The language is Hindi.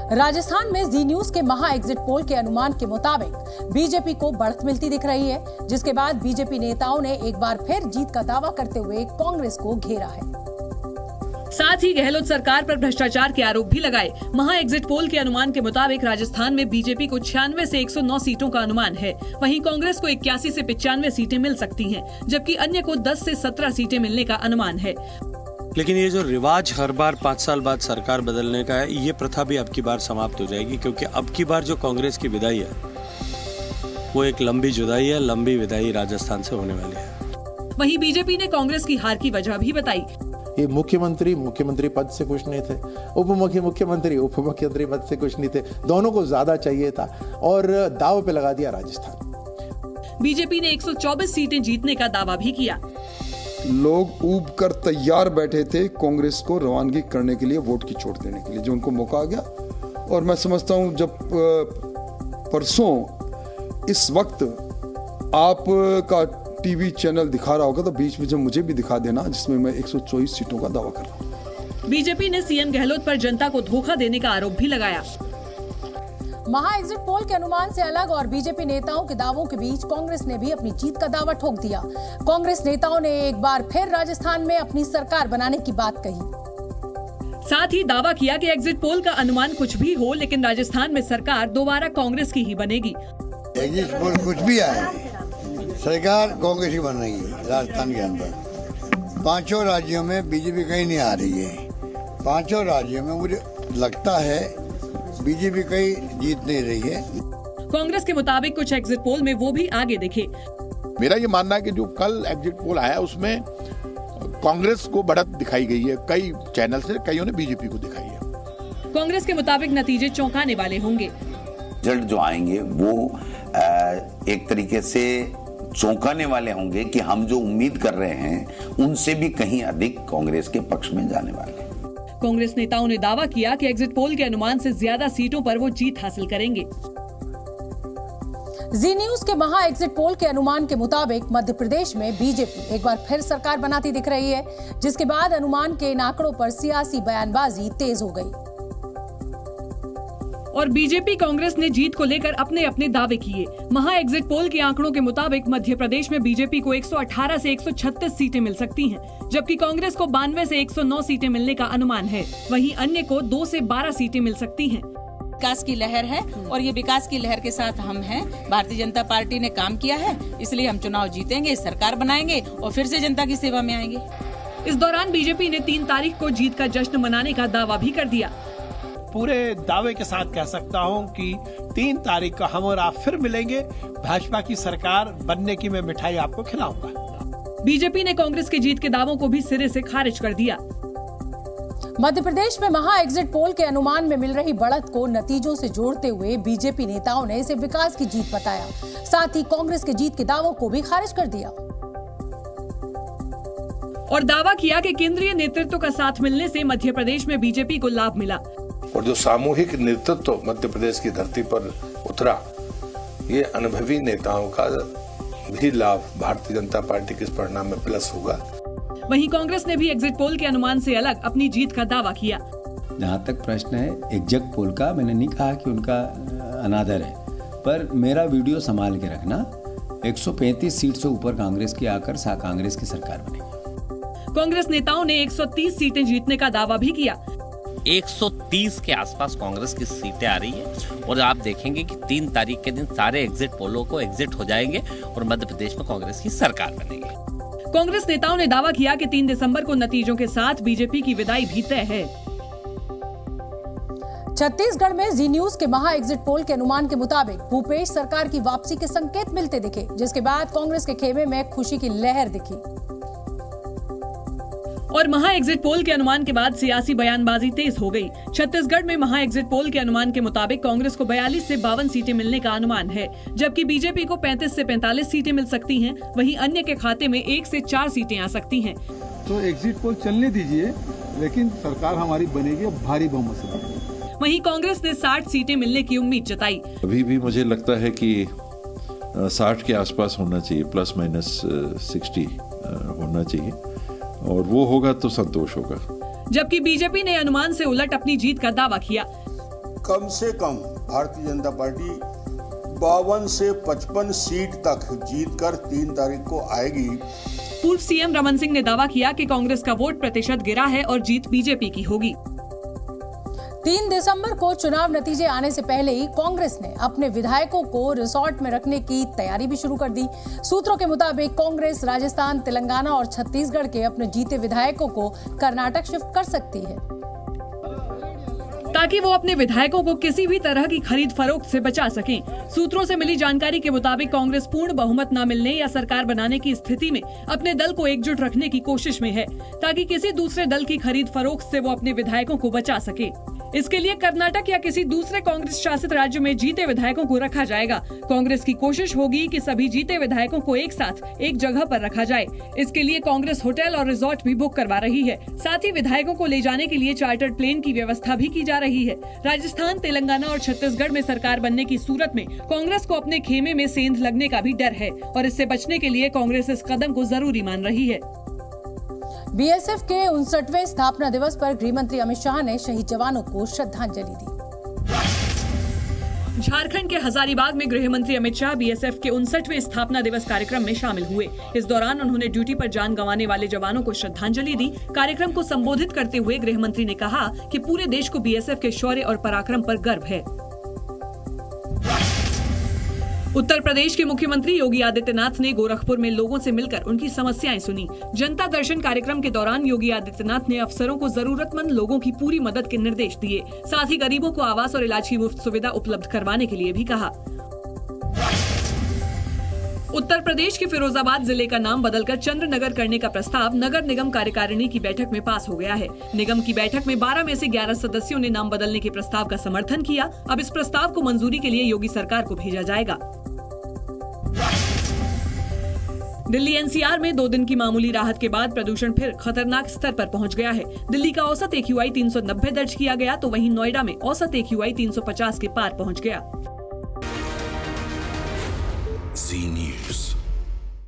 राजस्थान में जी न्यूज के महा एग्जिट पोल के अनुमान के मुताबिक बीजेपी को बढ़त मिलती दिख रही है, जिसके बाद बीजेपी नेताओं ने एक बार फिर जीत का दावा करते हुए कांग्रेस को घेरा है। साथ ही गहलोत सरकार पर भ्रष्टाचार के आरोप भी लगाए। महा एग्जिट पोल के अनुमान के मुताबिक राजस्थान में बीजेपी को 96 से 109 सीटों का अनुमान है। वहीं कांग्रेस को 81 से 95 सीटें मिल सकती हैं, जबकि अन्य को 10 से 17 सीटें मिलने का अनुमान है। लेकिन ये जो रिवाज हर बार 5 साल बाद सरकार बदलने का है, ये प्रथा भी अब की बार समाप्त हो जाएगी, क्योंकि अब की बार जो कांग्रेस की विदाई है वो एक लंबी जुदाई है। लंबी विदाई राजस्थान से होने वाली है। वहीं बीजेपी ने कांग्रेस की हार की वजह भी बताई। ये मुख्यमंत्री पद से खुश नहीं थे, उप मुख्यमंत्री पद से खुश नहीं थे, दोनों को ज्यादा चाहिए था और दाव पे लगा दिया राजस्थान। बीजेपी ने 124 सीटें जीतने का दावा भी किया। लोग ऊब कर तैयार बैठे थे कांग्रेस को रवानगी करने के लिए, वोट की चोट देने के लिए, जो उनको मौका आ गया। और मैं समझता हूं जब परसों इस वक्त आपका टीवी चैनल दिखा रहा होगा तो बीच में जब मुझे भी दिखा देना, जिसमें मैं 124 सीटों का दावा कर रहा हूं। बीजेपी ने सीएम गहलोत पर जनता को धोखा देने का आरोप भी लगाया। महा एग्जिट पोल के अनुमान से अलग और बीजेपी नेताओं के दावों के बीच कांग्रेस ने भी अपनी जीत का दावा ठोक दिया। कांग्रेस नेताओं ने एक बार फिर राजस्थान में अपनी सरकार बनाने की बात कही। साथ ही दावा किया कि एग्जिट पोल का अनुमान कुछ भी हो, लेकिन राजस्थान में सरकार दोबारा कांग्रेस की ही बनेगी। एग्जिट पोल कुछ भी आए, सरकार कांग्रेस ही बन रही है। राजस्थान के अंदर 5 राज्यों में बीजेपी कहीं नहीं आ रही है। 5 राज्यों में मुझे लगता है बीजेपी कहीं जीत नहीं रही है। कांग्रेस के मुताबिक कुछ एग्जिट पोल में वो भी आगे दिखे। मेरा ये मानना है कि जो कल एग्जिट पोल आया उसमें कांग्रेस को बढ़त दिखाई गई है। कई चैनल से कईयों ने बीजेपी को दिखाई है। कांग्रेस के मुताबिक नतीजे चौंकाने वाले होंगे। रिजल्ट जो आएंगे वो एक तरीके से चौंकाने वाले होंगे कि हम जो उम्मीद कर रहे हैं उनसे भी कहीं अधिक कांग्रेस के पक्ष में जाने वाले हैं। कांग्रेस नेताओं ने दावा किया कि एग्जिट पोल के अनुमान से ज्यादा सीटों पर वो जीत हासिल करेंगे। जी न्यूज के महा एग्जिट पोल के अनुमान के मुताबिक मध्य प्रदेश में बीजेपी एक बार फिर सरकार बनाती दिख रही है, जिसके बाद अनुमान के इन आंकड़ों पर सियासी बयानबाजी तेज हो गई और बीजेपी कांग्रेस ने जीत को लेकर अपने अपने दावे किए। महा एग्जिट पोल के आंकड़ों के मुताबिक मध्य प्रदेश में बीजेपी को 118 से 136 सीटें मिल सकती हैं, जबकि कांग्रेस को 92 से 109 सीटें मिलने का अनुमान है। वहीं अन्य को 2 से 12 सीटें मिल सकती हैं। विकास की लहर है और ये विकास की लहर के साथ हम हैं। भारतीय जनता पार्टी ने काम किया है, इसलिए हम चुनाव जीतेंगे, सरकार बनाएंगे और फिर से जनता की सेवा में आएंगे। इस दौरान बीजेपी ने 3 तारीख को जीत का जश्न मनाने का दावा भी कर दिया। पूरे दावे के साथ कह सकता हूं कि 3 तारीख को हम और आप फिर मिलेंगे। भाजपा की सरकार बनने की मैं मिठाई आपको खिलाऊंगा। बीजेपी ने कांग्रेस की जीत के दावों को भी सिरे से खारिज कर दिया। मध्य प्रदेश में महा एग्जिट पोल के अनुमान में मिल रही बढ़त को नतीजों से जोड़ते हुए बीजेपी नेताओं ने इसे विकास की जीत बताया। साथ ही कांग्रेस की जीत के दावों को भी खारिज कर दिया और दावा किया कि केंद्रीय नेतृत्व का साथ मिलने से मध्य प्रदेश में बीजेपी को लाभ मिला। और जो सामूहिक नेतृत्व मध्य प्रदेश की धरती पर उतरा, ये अनुभवी नेताओं का भी लाभ भारतीय जनता पार्टी के इस परिणाम में प्लस होगा। वहीं कांग्रेस ने भी एग्जिट पोल के अनुमान से अलग अपनी जीत का दावा किया। जहाँ तक प्रश्न है एग्जिट पोल का, मैंने नहीं कहा कि उनका अनादर है, पर मेरा वीडियो संभाल के रखना। 135 सीट से ऊपर कांग्रेस की आकर कांग्रेस की सरकार बनेगी। कांग्रेस नेताओं ने 130 सीटें जीतने का दावा भी किया। 130 के आसपास कांग्रेस की सीटें आ रही है और आप देखेंगे कि 3 तारीख के दिन सारे एग्जिट पोलों को एग्जिट हो जाएंगे और मध्य प्रदेश में कांग्रेस की सरकार बनेगी। कांग्रेस नेताओं ने दावा किया कि 3 दिसंबर को नतीजों के साथ बीजेपी की विदाई भी तय है। छत्तीसगढ़ में जी न्यूज के महा एग्जिट पोल के अनुमान के मुताबिक भूपेश सरकार की वापसी के संकेत मिलते दिखे, जिसके बाद कांग्रेस के खेमे में खुशी की लहर दिखी और महा एग्जिट पोल के अनुमान के बाद सियासी बयानबाजी तेज हो गई। छत्तीसगढ़ में महा एग्जिट पोल के अनुमान के मुताबिक कांग्रेस को 42 से 52 सीटें मिलने का अनुमान है, जबकि बीजेपी को 35 से 45 सीटें मिल सकती हैं। वहीं अन्य के खाते में 1 से 4 सीटें आ सकती हैं। तो एग्जिट पोल चलने दीजिए, लेकिन सरकार हमारी बनेगी भारी बहुमत से। वहीं कांग्रेस ने 60 सीटें मिलने की उम्मीद जताई। अभी भी मुझे लगता है कि 60 के आसपास होना चाहिए, प्लस माइनस 60 होना चाहिए और वो होगा तो संतोष होगा। जबकि बीजेपी ने अनुमान से उलट अपनी जीत का दावा किया। कम से कम भारतीय जनता पार्टी 52 से 55 सीट तक जीतकर 3 तारीख को आएगी। पूर्व सीएम रमन सिंह ने दावा किया कि कांग्रेस का वोट प्रतिशत गिरा है और जीत बीजेपी की होगी। 3 दिसंबर को चुनाव नतीजे आने से पहले ही कांग्रेस ने अपने विधायकों को रिसोर्ट में रखने की तैयारी भी शुरू कर दी। सूत्रों के मुताबिक कांग्रेस राजस्थान, तेलंगाना और छत्तीसगढ़ के अपने जीते विधायकों को कर्नाटक शिफ्ट कर सकती है, ताकि वो अपने विधायकों को किसी भी तरह की खरीद फरोख्त से बचा सकें। सूत्रों से मिली जानकारी के मुताबिक कांग्रेस पूर्ण बहुमत न मिलने या सरकार बनाने की स्थिति में अपने दल को एकजुट रखने की कोशिश में है, ताकि किसी दूसरे दल की खरीद फरोख्त से वो अपने विधायकों को बचा सके। इसके लिए कर्नाटक या किसी दूसरे कांग्रेस शासित राज्य में जीते विधायकों को रखा जाएगा। कांग्रेस की कोशिश होगी कि सभी जीते विधायकों को एक साथ एक जगह पर रखा जाए। इसके लिए कांग्रेस होटल और रिसोर्ट भी बुक करवा रही है। साथ ही विधायकों को ले जाने के लिए चार्टर्ड प्लेन की व्यवस्था भी की जा रही है। राजस्थान, तेलंगाना और छत्तीसगढ़ में सरकार बनने की सूरत में कांग्रेस को अपने खेमे में सेंध लगने का भी डर है और इससे बचने के लिए कांग्रेस इस कदम को जरूरी मान रही है। बीएसएफ के 59वें स्थापना दिवस पर गृह मंत्री अमित शाह ने शहीद जवानों को श्रद्धांजलि दी। झारखंड के हजारीबाग में गृह मंत्री अमित शाह बीएसएफ के 59वें स्थापना दिवस कार्यक्रम में शामिल हुए। इस दौरान उन्होंने ड्यूटी पर जान गंवाने वाले जवानों को श्रद्धांजलि दी। कार्यक्रम को संबोधित करते हुए गृह मंत्री ने कहा कि पूरे देश को बीएसएफ के शौर्य और पराक्रम पर गर्व है। उत्तर प्रदेश के मुख्यमंत्री योगी आदित्यनाथ ने गोरखपुर में लोगों से मिलकर उनकी समस्याएं सुनी। जनता दर्शन कार्यक्रम के दौरान योगी आदित्यनाथ ने अफसरों को जरूरतमंद लोगों की पूरी मदद के निर्देश दिए। साथ ही गरीबों को आवास और इलाज की मुफ्त सुविधा उपलब्ध करवाने के लिए भी कहा। उत्तर प्रदेश के फिरोजाबाद जिले का नाम बदलकर चंद्रनगर करने का प्रस्ताव नगर निगम कार्यकारिणी की बैठक में पास हो गया है। निगम की बैठक में 12 में से 11 सदस्यों ने नाम बदलने के प्रस्ताव का समर्थन किया। अब इस प्रस्ताव को मंजूरी के लिए योगी सरकार को भेजा जाएगा। दिल्ली एनसीआर में 2 दिन की मामूली राहत के बाद प्रदूषण फिर खतरनाक स्तर पर पहुंच गया है। दिल्ली का औसत AQI 390 दर्ज किया गया तो वहीं नोएडा में औसत AQI 350 के पार पहुंच गया। Zee News।